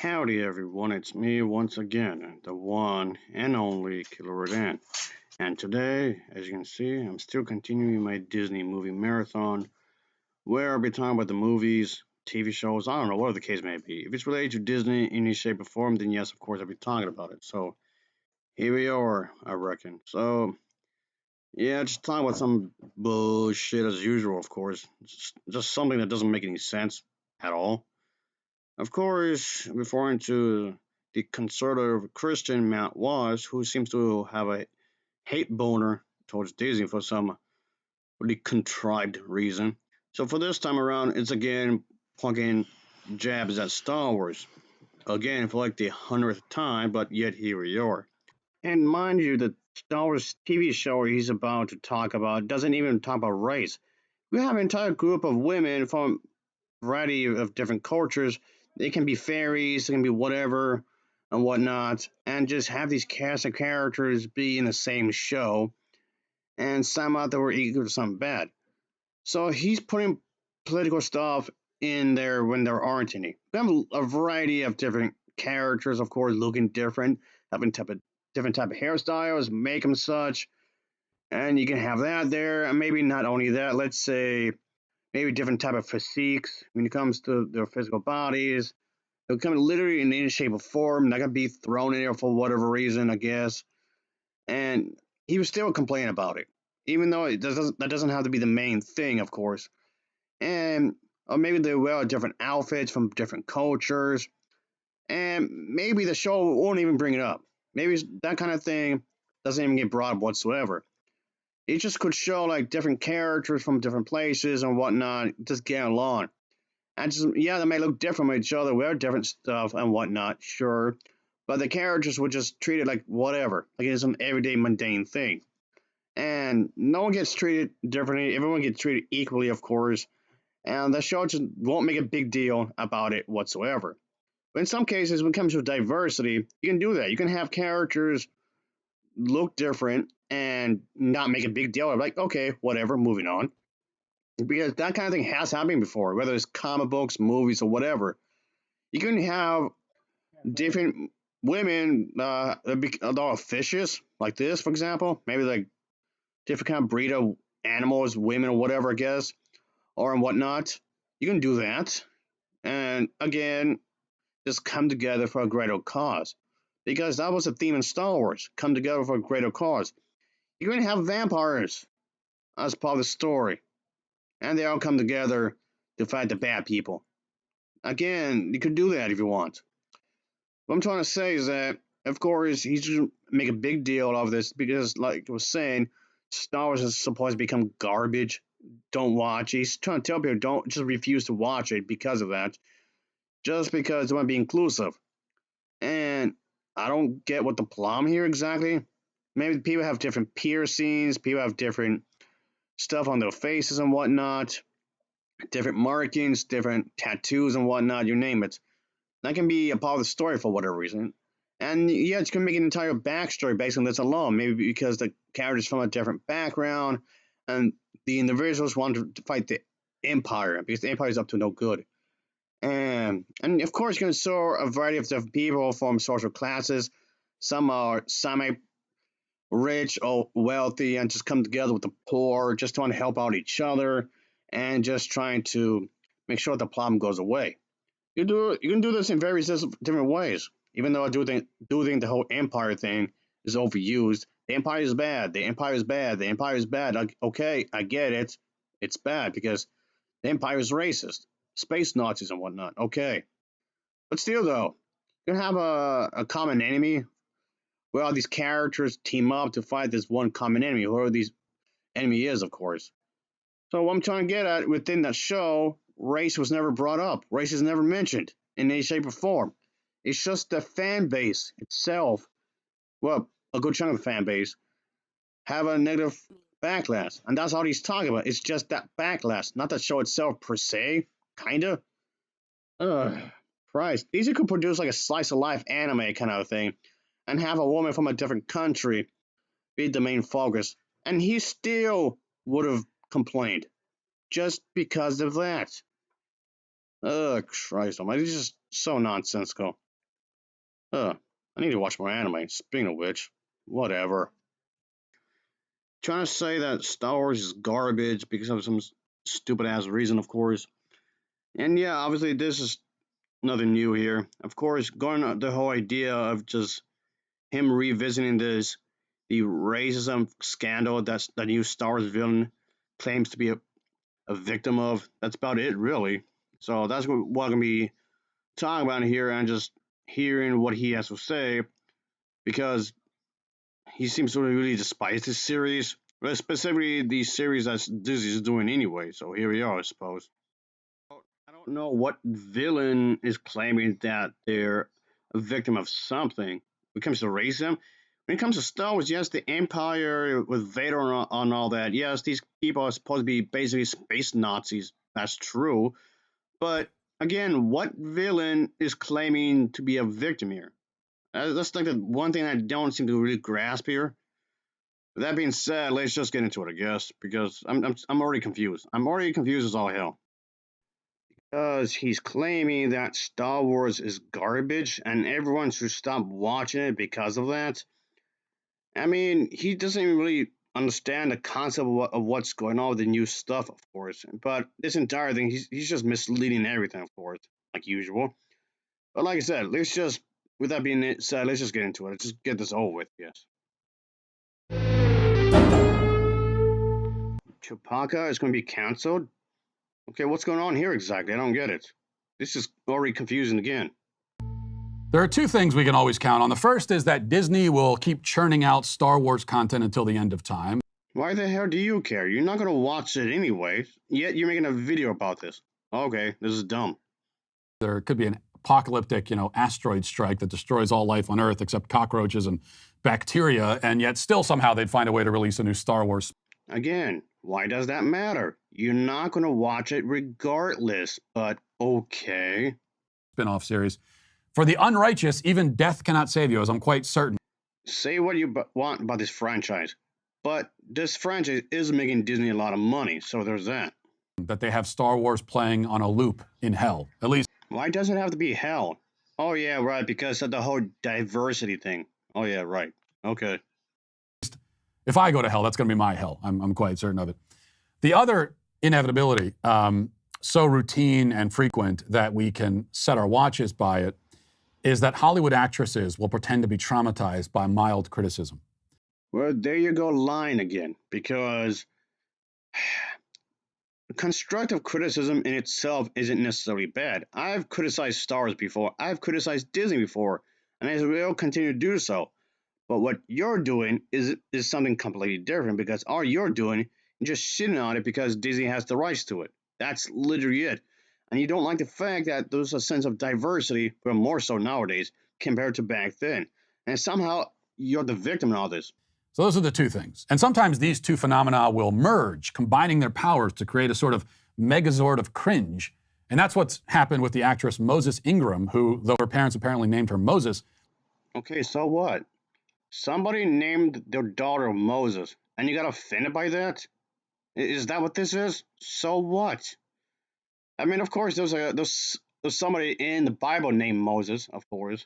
Howdy everyone, it's me once again, the one and only Killer Dan. And today, as you can see, I'm still continuing my Disney movie marathon, where I'll be talking about the movies, TV shows, I don't know, whatever the case may be. If it's related to Disney in any shape or form, then yes, of course, I'll be talking about it. So, here we are, I reckon. So, yeah, just talking about some bullshit as usual, of course. Just something that doesn't make any sense at all. Of course, referring to the conservative Christian Matt Walsh, who seems to have a hate boner towards Disney for some really contrived reason. So for this time around, it's again plugging jabs at Star Wars. Again, for like the 100th time, but yet here we are. And mind you, the Star Wars TV show he's about to talk about doesn't even talk about race. We have an entire group of women from variety of different cultures. They can be fairies, they can be whatever and whatnot, and just have these cast of characters be in the same show, and some out there were equal to some bad. So he's putting political stuff in there when there aren't any. We have a variety of different characters, of course, looking different, having different type of hairstyles, make them such, and you can have that there, and maybe not only that. Let's say maybe different type of physiques when it comes to their physical bodies. They'll come literally in any shape or form. Not gonna be thrown in there for whatever reason, I guess. And he was still complaining about it, even though that doesn't have to be the main thing, of course. And or maybe they wear different outfits from different cultures, and maybe the show won't even bring it up. Maybe that kind of thing doesn't even get brought up whatsoever. It just could show like different characters from different places and whatnot, just get along. And just, yeah, they may look different from each other, wear different stuff and whatnot, sure. But the characters would just treat it like whatever, like it's an everyday mundane thing. And no one gets treated differently. Everyone gets treated equally, of course. And the show just won't make a big deal about it whatsoever. But in some cases, when it comes to diversity, you can do that. You can have characters look different and not make a big deal. Like, okay, whatever, moving on. Because that kind of thing has happened before, whether it's comic books, movies, or whatever. You can have different women that are fishes, like this, for example. Maybe like different kind of breed of animals, women, or whatever, I guess, or and whatnot. You can do that. And again, just come together for a greater cause. Because that was the theme in Star Wars come together for a greater cause. You're going to have vampires as part of the story, and they all come together to fight the bad people. Again, you could do that if you want. What I'm trying to say is that, of course, he's just make a big deal of this because, like I was saying, Star Wars is supposed to become garbage. Don't watch. He's trying to tell people don't just refuse to watch it because of that. Just because they want to be inclusive. And I don't get what the problem here exactly. Maybe people have different piercings, people have different stuff on their faces and whatnot, different markings, different tattoos and whatnot, you name it. That can be a part of the story for whatever reason. And yeah, it's going to make an entire backstory based on this alone. Maybe because the character's from a different background and the individuals want to fight the Empire because the Empire is up to no good. And of course, you can show a variety of different people from social classes. Some are semi rich or wealthy and just come together with the poor, just trying to help out each other and just trying to make sure the problem goes away. You can do this in various different ways. Even though I do think the whole empire thing is overused. The empire is bad. The empire is bad. The empire is bad. Okay, I get it. It's bad because the empire is racist, space Nazis and whatnot. Okay, but still though, you can have a common enemy where all these characters team up to fight this one common enemy. Whoever these enemy is, of course. So what I'm trying to get at within that show, race was never brought up. Race is never mentioned in any shape or form. It's just the fan base itself. Well, a good chunk of the fan base have a negative backlash, and that's all he's talking about. It's just that backlash, not the show itself per se. Kinda. Ugh. Christ. Easy could produce like a slice of life anime kind of thing, and have a woman from a different country be the main focus, and he still would have complained just because of that. Oh, Christ almighty, it's just so nonsensical. I need to watch more anime. Speaking of which, whatever. Trying to say that Star Wars is garbage because of some stupid ass reason, of course. And yeah, obviously this is nothing new here. Of course, going on the whole idea of just him revisiting the racism scandal that's the new Star Wars villain claims to be a victim of. That's about it, really. So that's what I'm gonna be talking about here, and just hearing what he has to say because he seems to really despise this series, but specifically the series that Disney is doing anyway. So here we are, I suppose. I don't know what villain is claiming that they're a victim of something. When it comes to racism, when it comes to Star Wars, yes, the Empire with Vader on all that. Yes, these people are supposed to be basically space Nazis. That's true. But again, what villain is claiming to be a victim here? That's like the one thing I don't seem to really grasp here. With that being said, let's just get into it, I guess, because I'm already confused. I'm already confused as all hell. Because he's claiming that Star Wars is garbage and everyone should stop watching it because of that. I mean, he doesn't even really understand the concept of what's going on with the new stuff, of course. But this entire thing, he's just misleading everything, of course, like usual. But like I said, with that being said, let's just get into it. Let's just get this over with, yes. Chewbacca is going to be canceled? Okay, what's going on here exactly? I don't get it. This is already confusing again. There are two things we can always count on. The first is that Disney will keep churning out Star Wars content until the end of time. Why the hell do you care? You're not gonna watch it anyway. Yet you're making a video about this. Okay, this is dumb. There could be an apocalyptic, asteroid strike that destroys all life on Earth except cockroaches and bacteria, and yet still somehow they'd find a way to release a new Star Wars Again, why does that matter? You're not gonna watch it regardless, but okay. spin-off series. For the unrighteous, even death cannot save you, as I'm quite certain. Say what you want about this franchise, but this franchise is making Disney a lot of money, so there's that. That they have Star Wars playing on a loop in hell. At least Why does it have to be hell? Oh yeah, right, because of the whole diversity thing. Oh yeah, right. Okay. if I go to hell, that's going to be my hell. I'm quite certain of it. The other inevitability, so routine and frequent that we can set our watches by it, is that Hollywood actresses will pretend to be traumatized by mild criticism. Well, there you go, lying again, because constructive criticism in itself isn't necessarily bad. I've criticized Star Wars before, I've criticized Disney before, and I will continue to do so. But what you're doing is something completely different because all you're doing is just shitting on it because Disney has the rights to it. That's literally it. And you don't like the fact that there's a sense of diversity, but more so nowadays compared to back then. And somehow you're the victim in all this. So those are the two things. And sometimes these two phenomena will merge, combining their powers to create a sort of megazord of cringe. And that's what's happened with the actress Moses Ingram, who, though her parents apparently named her Moses. Okay, so what? Somebody named their daughter Moses, and you got offended by that? Is that what this is? So what? I mean, of course, there's somebody in the Bible named Moses, of course,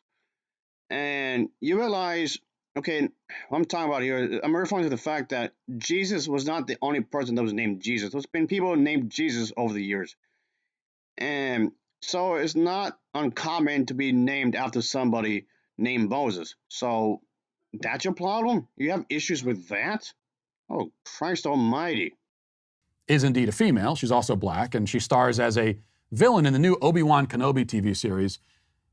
and you realize, okay, what I'm talking about here, I'm referring to the fact that Jesus was not the only person that was named Jesus. There's been people named Jesus over the years, and so it's not uncommon to be named after somebody named Moses. So that's your problem? You have issues with that? Oh, Christ Almighty! Is indeed a female. She's also black, and she stars as a villain in the new Obi-Wan Kenobi TV series.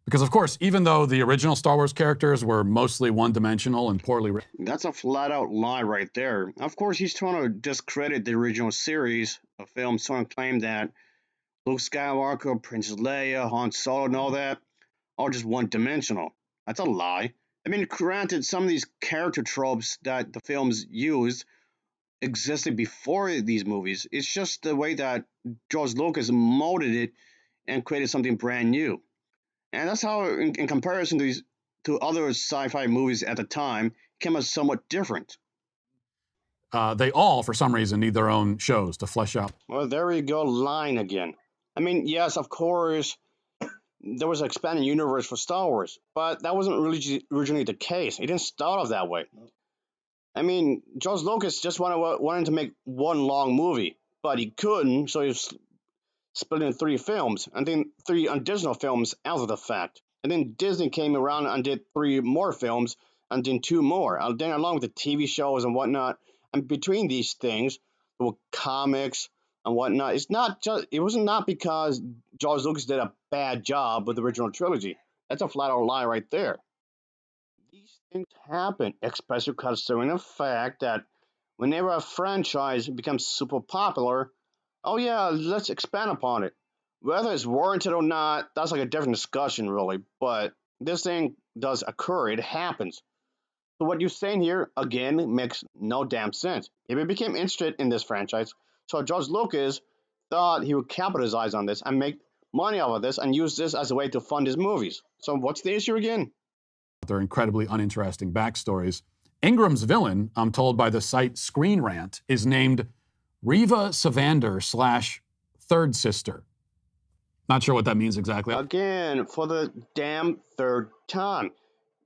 Because, of course, even though the original Star Wars characters were mostly one-dimensional and poorly written, That's a flat-out lie right there. Of course, he's trying to discredit the original series of films, trying to claim that Luke Skywalker, Princess Leia, Han Solo, and all that are just one-dimensional. That's a lie. I mean, granted, some of these character tropes that the films used existed before these movies. It's just the way that George Lucas molded it and created something brand new. And that's how, in comparison to other sci-fi movies at the time, came out somewhat different. they all, for some reason, need their own shows to flesh out. Well, there we go, lying again. I mean, yes, of course, there was an expanded universe for Star Wars, but that wasn't really originally the case. It didn't start off that way. I mean, George Lucas just wanted to make one long movie, but he couldn't, so he split it in three films, and then three additional films after the fact. And then Disney came around and did three more films, and then two more. And then along with the TV shows and whatnot, and between these things, there were comics and whatnot. It wasn't not because George Lucas did a bad job with the original trilogy. That's a flat out lie right there. These things happen, especially considering the fact that whenever a franchise becomes super popular, oh yeah, let's expand upon it. Whether it's warranted or not, that's like a different discussion, really. But this thing does occur, it happens. So what you're saying here, again, makes no damn sense. If he became interested in this franchise, so George Lucas thought he would capitalize on this and make money out of this and use this as a way to fund his movies. So what's the issue again? Their incredibly uninteresting backstories. Ingram's villain, I'm told by the site Screen Rant, is named Reva Savander slash Third Sister. Not sure what that means exactly. Again, for the damn third time,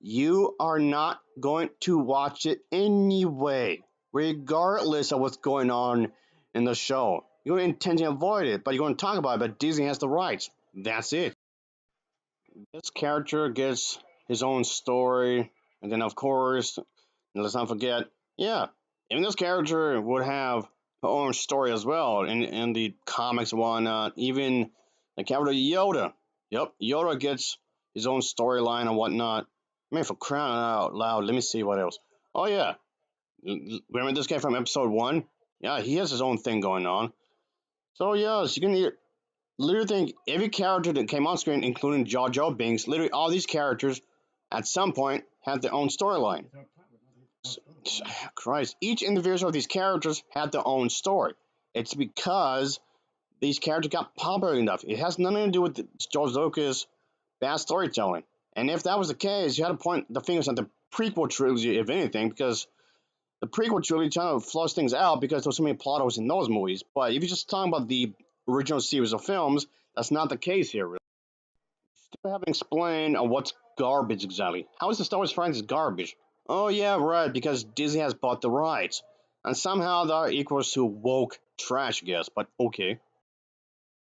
you are not going to watch it anyway, regardless of what's going on in the show. You're going to intentionally avoid it, but you're going to talk about it, but Disney has the rights. That's it. This character gets his own story, and then, of course, let's not forget, yeah, even this character would have her own story as well in the comics and whatnot. Even the character Yoda. Yep, Yoda gets his own storyline and whatnot. Man, for crying out loud, let me see what else. Oh, yeah. Remember this guy from episode 1? Yeah, he has his own thing going on. So, yes, you can literally think every character that came on screen, including Jar Jar Binks, literally all these characters at some point had their own storyline. Christ, each individual of these characters had their own story. It's because these characters got popular enough. It has nothing to do with George Lucas' bad storytelling. And if that was the case, you had to point the fingers at the prequel trilogy, if anything, because the prequel trilogy kind of flush things out because there was so many plot holes in those movies. But if you're just talking about the original series of films, that's not the case here, really. Still haven't explained what's garbage exactly. How is the Star Wars franchise garbage? Oh yeah, right, because Disney has bought the rights. And somehow that equals to woke trash, I guess, but okay.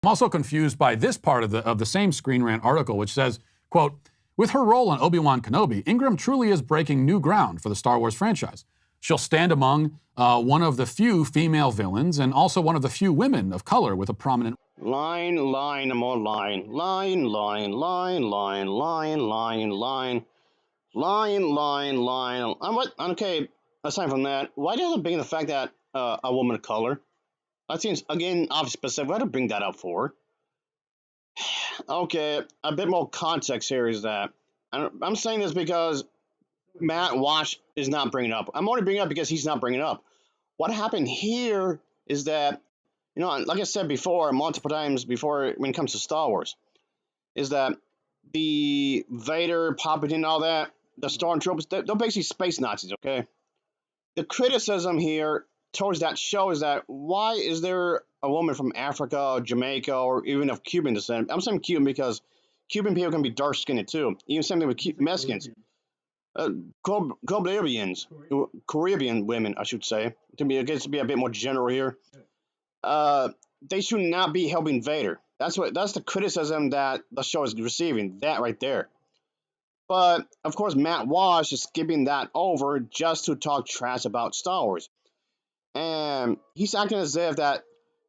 I'm also confused by this part of the same Screen Rant article, which says, quote, with her role on Obi-Wan Kenobi, Ingram truly is breaking new ground for the Star Wars franchise. She'll stand among one of the few female villains and also one of the few women of color with a prominent... Line, more line. Line, line, line, line, line, line, line. Line, line, line. Okay, aside from that, why do you have to bring the fact that a woman of color? That seems, again, obvious specific. Why to bring that up for? Okay, a bit more context here is that I'm saying this because Matt Walsh is not bringing it up. I'm only bringing it up because he's not bringing it up. What happened here is that, like I said before, multiple times before when it comes to Star Wars, is that the Vader, Palpatine, all that, the Stormtroopers, they're basically space Nazis, okay? The criticism here towards that show is that why is there a woman from Africa or Jamaica or even of Cuban descent? I'm saying Cuban because Cuban people can be dark skinned too. Even same thing with Mexicans. Caribbeans, Caribbean women, I should say, to be a bit more general here. They should not be helping Vader. That's the criticism that the show is receiving. That right there. But of course, Matt Walsh is skipping that over just to talk trash about Star Wars, and he's acting as if that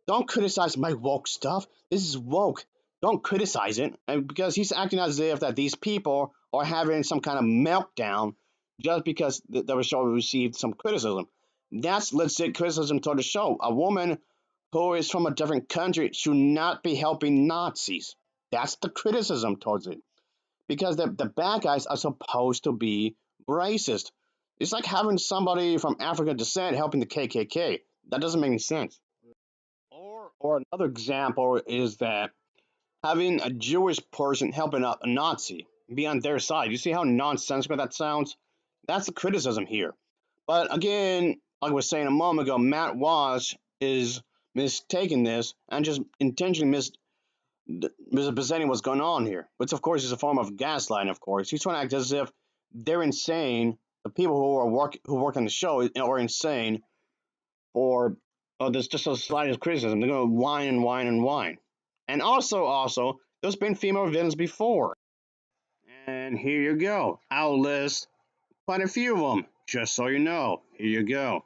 don't criticize my woke stuff. This is woke. Don't criticize it, and because he's acting as if that these people are having some kind of meltdown just because the show received some criticism. That's legit criticism toward the show. A woman who is from a different country should not be helping Nazis. That's the criticism towards it. Because the bad guys are supposed to be racist. It's like having somebody from African descent helping the KKK. That doesn't make any sense. Or another example is that having a Jewish person helping out a Nazi be on their side. You see how nonsensical that sounds? That's the criticism here. But again, like I was saying a moment ago, Matt Walsh is mistaking this and just intentionally misrepresenting what's going on here. Which, of course, is a form of gaslighting. Of course, he's trying to act as if they're insane. The people who work on the show are insane, or there's just a slightest criticism. They're going to whine and whine and whine. And also, there's been female villains before. And here you go. I'll list quite a few of them, just so you know. Here you go.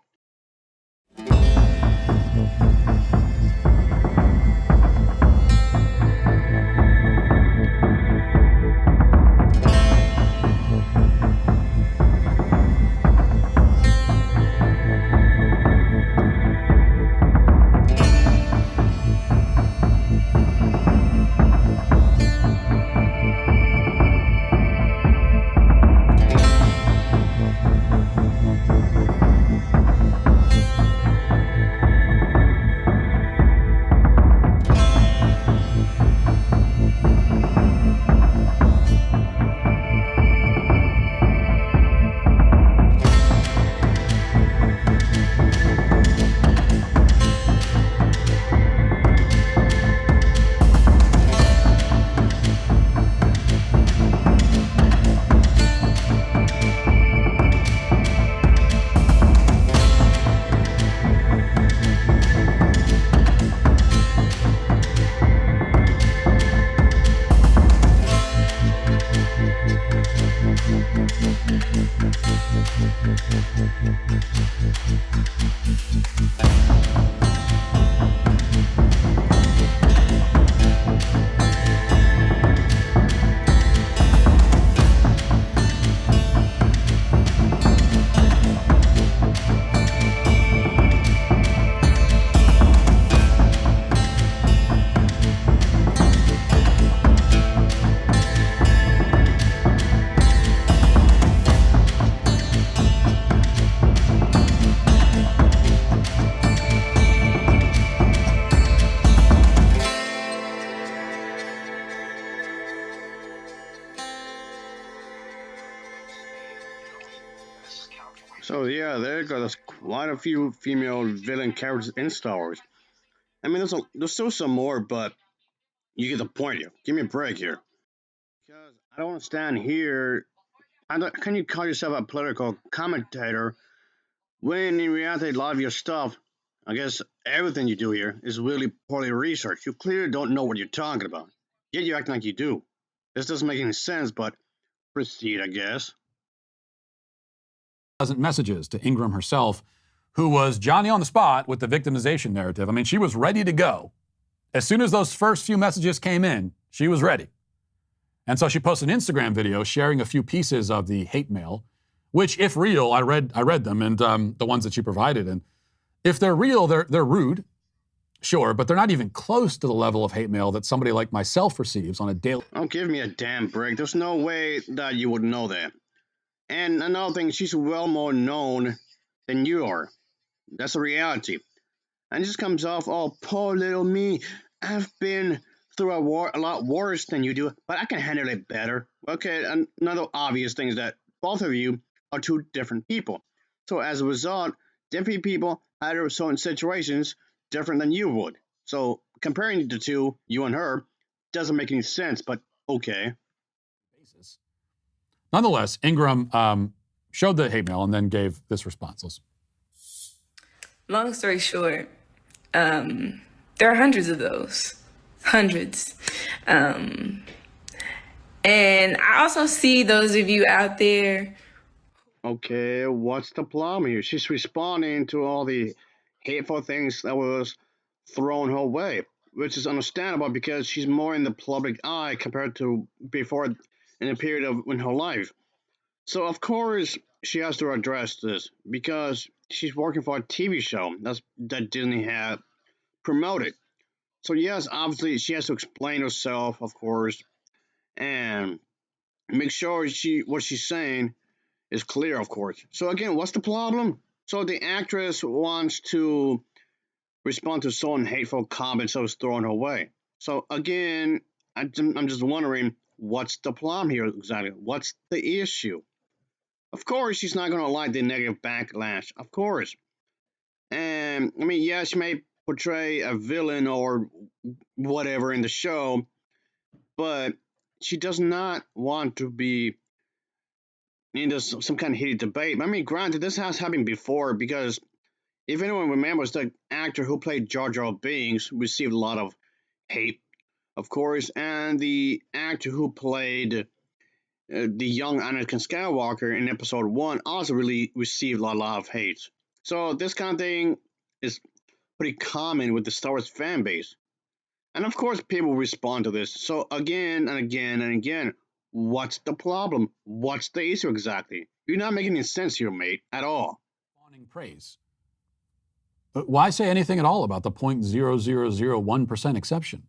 So yeah, there goes quite a few female villain characters in Star Wars. I mean, there's still some more, but you get the point here. Give me a break here. Because I don't understand here. Can you call yourself a political commentator when in reality a lot of your stuff, I guess everything you do here, is really poorly researched? You clearly don't know what you're talking about. Yet you act like you do. This doesn't make any sense, but proceed, I guess. Pleasant messages to Ingram herself, who was Johnny on the spot with the victimization narrative. I mean, she was ready to go. As soon as those first few messages came in, she was ready. And so she posted an Instagram video sharing a few pieces of the hate mail, which, if real, I read them, and the ones that she provided. And if they're real, they're rude, sure, but they're not even close to the level of hate mail that somebody like myself receives on a daily. Don't give me a damn break. There's no way that you would know that. And another thing, she's well more known than you are. That's a reality. And it just comes off, oh, poor little me. I've been through a lot worse than you do, but I can handle it better. Okay, and another obvious thing is that both of you are two different people. So as a result, different people handle certain situations different than you would. So comparing the two, you and her, doesn't make any sense, but okay. Nonetheless, Ingram showed the hate mail and then gave this response. Long story short, there are hundreds of those. Hundreds. And I also see those of you out there. Okay, what's the problem here? She's responding to all the hateful things that was thrown her way, which is understandable because she's more in the public eye compared to before in a period of in her life. So of course she has to address this because she's working for a TV show that Disney had promoted. So yes, obviously she has to explain herself, of course, and make sure what she's saying is clear, of course. So again, what's the problem? So the actress wants to respond to certain hateful comments that was thrown her way. So again, I'm just wondering, what's the problem here exactly? What's the issue? Of course, she's not going to like the negative backlash. Of course. And I mean, yeah, she may portray a villain or whatever in the show, but she does not want to be into some kind of heated debate. I mean, granted, this has happened before because if anyone remembers, the actor who played Jar Jar Binks received a lot of hate, of course, and the actor who played the young Anakin Skywalker in Episode One also really received a lot of hate. So this kind of thing is pretty common with the Star Wars fan base. And of course, people respond to this. So again and again and again, what's the problem? What's the issue exactly? You're not making any sense here, mate, at all. Fawning praise. But why say anything at all about the 0.0001% exception?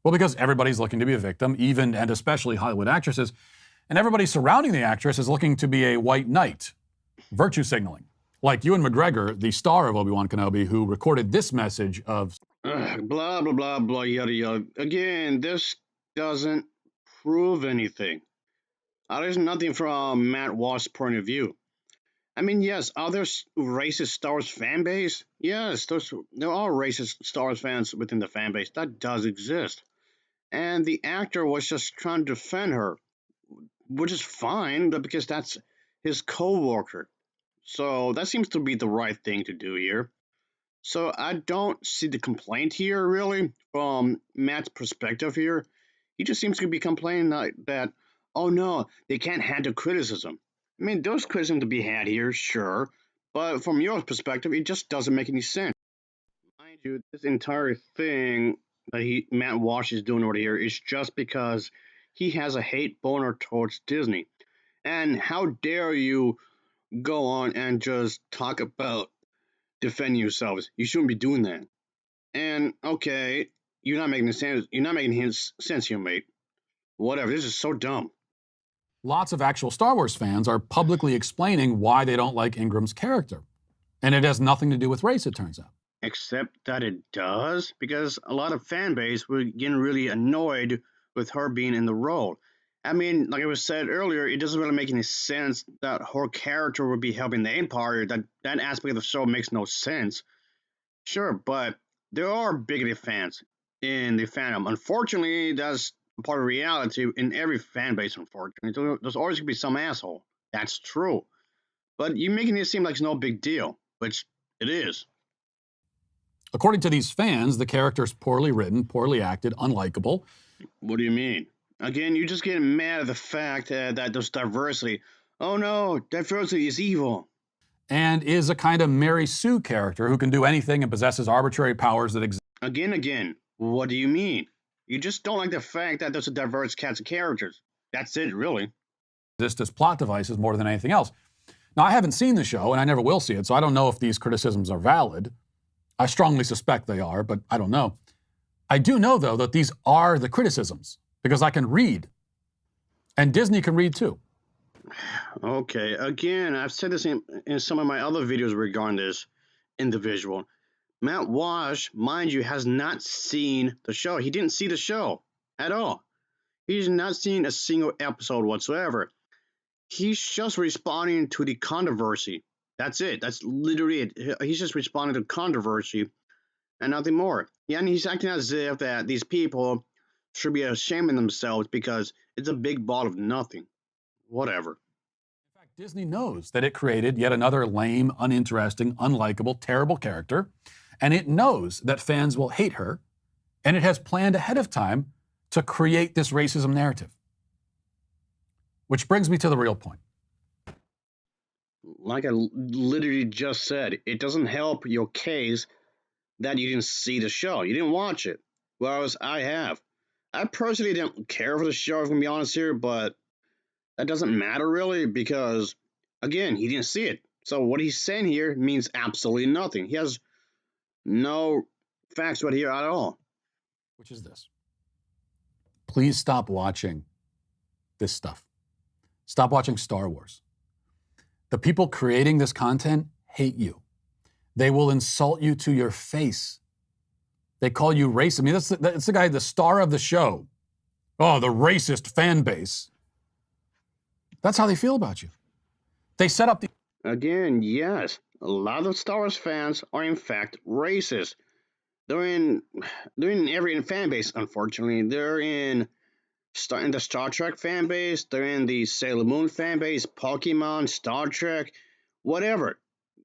Well, because everybody's looking to be a victim, even and especially Hollywood actresses, and everybody surrounding the actress is looking to be a white knight, virtue signaling. Like Ewan McGregor, the star of Obi-Wan Kenobi, who recorded this message of Blah, blah, blah, blah, yada, yada. Again, this doesn't prove anything. There's nothing from Matt Walsh's point of view. I mean, yes, are there racist Star Wars fan base? Yes, there are racist Star Wars fans within the fan base. That does exist. And the actor was just trying to defend her, which is fine, but because that's his co-worker. So that seems to be the right thing to do here. So I don't see the complaint here really from Matt's perspective here. He just seems to be complaining that oh no, they can't handle criticism. I mean, there's criticism to be had here, sure, but from your perspective, it just doesn't make any sense. Mind you, this entire thing that Matt Walsh is doing over here is just because he has a hate boner towards Disney. And how dare you go on and just talk about defending yourselves? You shouldn't be doing that. And okay, you're not making sense. You're not making his sense here, mate. Whatever. This is so dumb. lots of actual Star Wars fans are publicly explaining why they don't like Ingram's character. And it has nothing to do with race, it turns out. Except that it does, because a lot of fan base were getting really annoyed with her being in the role. I mean, like I was said earlier, it doesn't really make any sense that her character would be helping the Empire. That aspect of the show makes no sense. Sure, but there are bigoted fans in the fandom. Unfortunately, that's part of reality in every fan base, unfortunately. There's always going to be some asshole. That's true. But you're making it seem like it's no big deal, which it is. According to these fans, the character is poorly written, poorly acted, unlikable. What do you mean? Again, you're just getting mad at the fact that there's diversity. Oh no, diversity is evil. And is a kind of Mary Sue character who can do anything and possesses arbitrary powers that exist. Again, what do you mean? You just don't like the fact that there's a diverse cast of characters. That's it, really. Exist as plot devices more than anything else. Now, I haven't seen the show, and I never will see it, so I don't know if these criticisms are valid. I strongly suspect they are, but I don't know. I do know, though, that these are the criticisms, because I can read. And Disney can read, too. Okay, again, I've said this in some of my other videos regarding this individual. Matt Walsh, mind you, has not seen the show. He didn't see the show at all. He's not seen a single episode whatsoever. He's just responding to the controversy. That's it. That's literally it. He's just responding to controversy and nothing more. Yeah, and he's acting as if that these people should be ashamed of themselves because it's a big ball of nothing. Whatever. In fact, Disney knows that it created yet another lame, uninteresting, unlikable, terrible character, and it knows that fans will hate her, and it has planned ahead of time to create this racism narrative. Which brings me to the real point. Like I literally just said, it doesn't help your case that you didn't see the show. You didn't watch it. Whereas I have. I personally didn't care for the show, if I'm going to be honest here, but that doesn't matter really because, again, he didn't see it. So what he's saying here means absolutely nothing. He has no facts right here at all. Which is this. Please stop watching this stuff. Stop watching Star Wars. The people creating this content hate you. They will insult you to your face. They call you racist. I mean, that's the guy, the star of the show. Oh, the racist fan base. That's how they feel about you. They set up the... Again, yes, a lot of Star Wars fans are in fact racist. They're in every fan base, unfortunately. They're in in the Star Trek fan base, they're in the Sailor Moon fan base, Pokemon, Star Trek, whatever.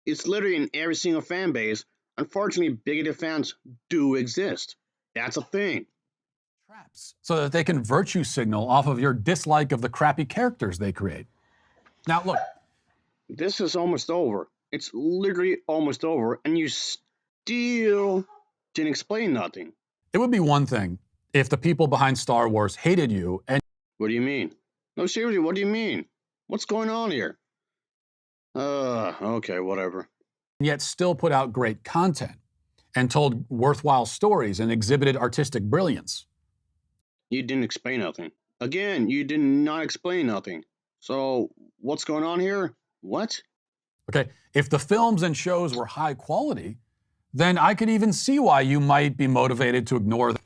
It's literally in every single fan base. Unfortunately, bigoted fans do exist. That's a thing. Traps. So that they can virtue signal off of your dislike of the crappy characters they create. Now, look, This is almost over. It's literally almost over, and you still didn't explain nothing. it would be one thing if the people behind Star Wars hated you and What do you mean? No, seriously, what do you mean? What's going on here? Okay, whatever. yet still put out great content and told worthwhile stories and exhibited artistic brilliance. You didn't explain nothing. Again, you did not explain nothing. So, what's going on here? What? Okay, if the films and shows were high quality, then I could even see why you might be motivated to ignore them.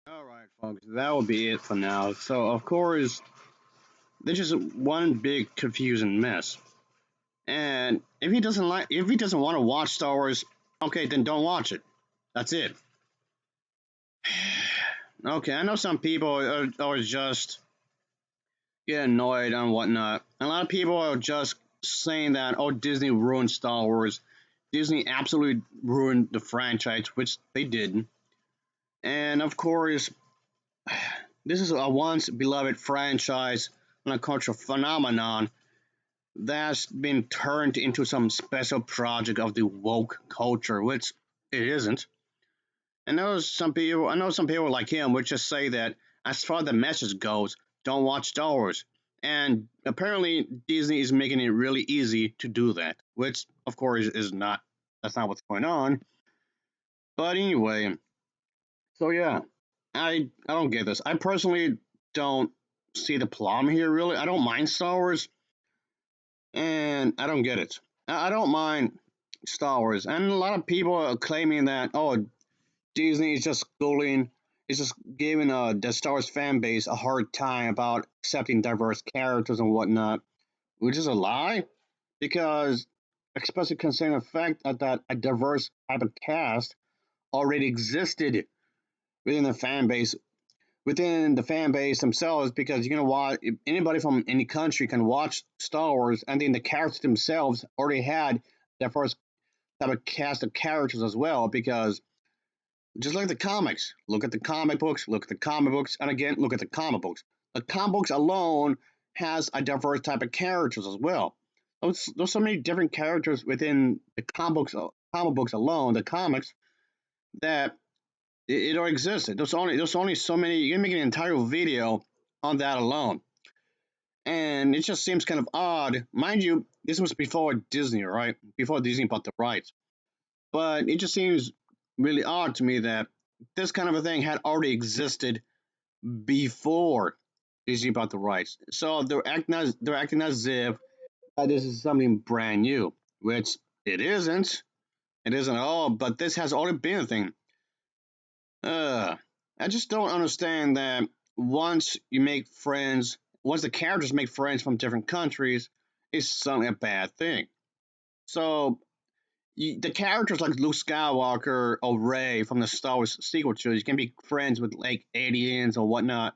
Alright, folks, that will be it for now. So, of course, this is one big confusing mess. And if he doesn't want to watch Star Wars, okay, then don't watch it. That's it. Okay, I know some people are just get annoyed and whatnot. A lot of people are just saying that, oh, Disney ruined Star Wars. Disney absolutely ruined the franchise, which they did. And of course, this is a once beloved franchise and a cultural phenomenon that's been turned into some special project of the woke culture, which it isn't. I know some people like him would just say that as far as the message goes, don't watch Star Wars. And apparently Disney is making it really easy to do that, which of course is not that's not what's going on. But anyway, so yeah, I don't get this. I personally don't see the problem here really. I don't mind Star Wars and I don't get it. I don't mind Star Wars. And a lot of people are claiming that Disney is just schooling, is just giving the Star Wars fan base a hard time about accepting diverse characters and whatnot, which is a lie, because especially considering the fact that a diverse type of cast already existed within the fan base, themselves, because you can watch anybody from any country can watch Star Wars, and then the characters themselves already had their first type of cast of characters as well, because just like the comics. Look at the comic books, look at the comic books, and again, look at the comic books. The comic books alone has a diverse type of characters as well. There's so many different characters within the comic books alone, the comics, that it already existed. There's only so many. You can make an entire video on that alone, and it just seems kind of odd. Mind you, this was before Disney, right? Before Disney bought the rights. But it just seems really odd to me that this kind of a thing had already existed before Disney bought the rights. So they're acting as if this is something brand new, which it isn't. It isn't at all. But this has already been a thing. I just don't understand that once the characters make friends from different countries, it's suddenly a bad thing. So the characters like Luke Skywalker or Rey from the Star Wars sequel trilogy can be friends with like aliens or whatnot.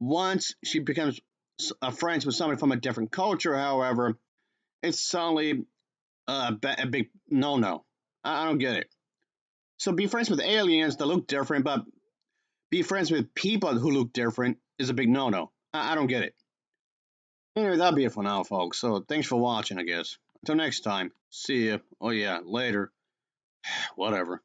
Once she becomes friends with somebody from a different culture, however, it's suddenly a big no. I don't get it. So be friends with aliens that look different, but be friends with people who look different is a big no. I don't get it. Anyway, that'll be it for now, folks. So thanks for watching, I guess. Until next time, see ya. Oh yeah, later. Whatever.